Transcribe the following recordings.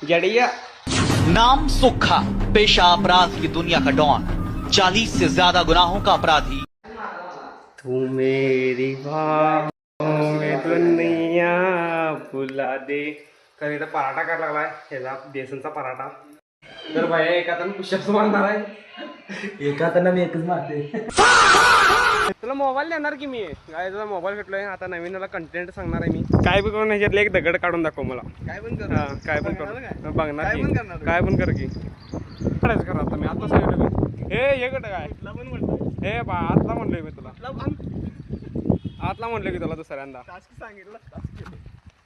जड़िया। नाम सुखा, पेशा अपराध की दुनिया का डॉन, 40 से ज्यादा गुनाहों का अपराधी। तू मेरी बाहों में दुनिया भुला दे। कधी तर पराठा करायला लागलाय ह्याचा बेसनचा पराठा. तर भाई एका तर पुशअप्स मारणार आहे. एका तर मी एकच मारते. तुला मोबाईल देणार की मी काय तुझा मोबाईल भेटलोय आता नवीन कंटेंट सांगणार आहे मी. काय पण करून ह्याच्यातले एक दगड काढून दाखव मला. काय पण कर. हा काय पण कर बघणार की काय पण कर की काढायचं करा आता मी आता सांगितलं मी. हे गट काय हे बा आतला म्हणलोय मी तुला. आतला म्हणलं की तुला दुसऱ्यांदा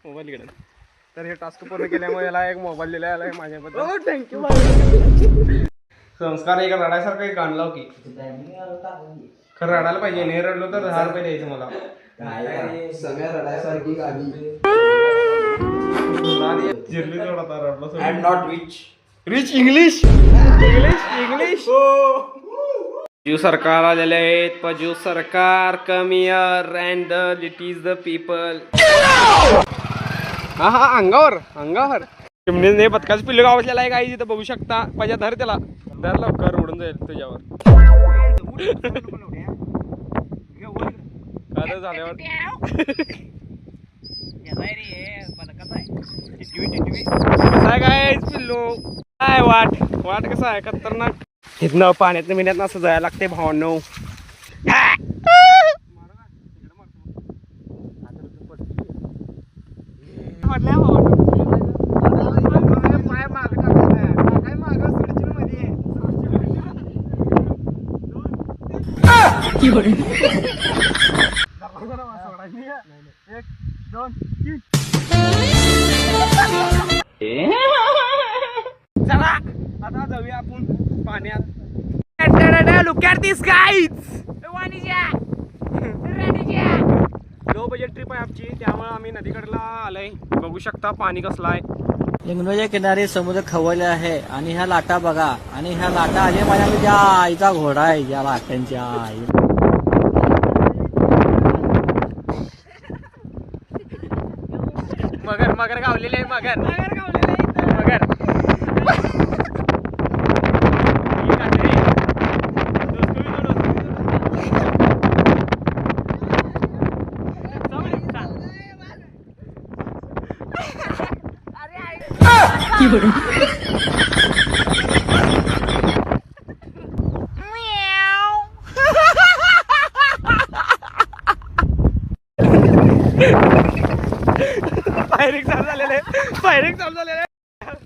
मोबाईल घेऊन. तर हे टास्क पूर्ण केल्यामुळे याला एक मोबाईल दिला याला माझ्याबद्दल थँक्यू. संस्कार एक रडायसारखं एक गाण लाव की. खरं रडायला पाहिजे नाही रडलो तर 10 रुपये द्यायचं मला. सगळ्या रडायसारखी गाडी. जिरली जोड आता रडलो. I am not rich. Rich English English जीव सरकार आलेले आहेत. पण जीव सरकार कमियर and it is the people. हा हा अंगावर चिमणीने बदकाच पिल्लू गावसलेला आहे काही तिथं बघू शकता. पाहिजे धर त्याला धर लवकर उडून जाईल तुझ्यावर. काय झाल्यावर कसं काय पिल्लू काय वाट कसं आहे खतरनाक. तिथनं पाण्यात मिण्यात असं जायला लागते भावांनो. चला आता जाऊया आपण पाण्यात. Look at this guys. Low budget trip आहे आमची त्यामुळे आम्ही नदीकडला आलोय. बघू शकता पाणी कसलं आहे. लिंगणोच्या किनारी समुद्र खवळले आहे आणि ह्या लाटा बघा आणि ह्या लाटा आले माझ्या आईचा घोडा आहे या लाटांच्या आई. मगर गावलेले आहे मगर. কি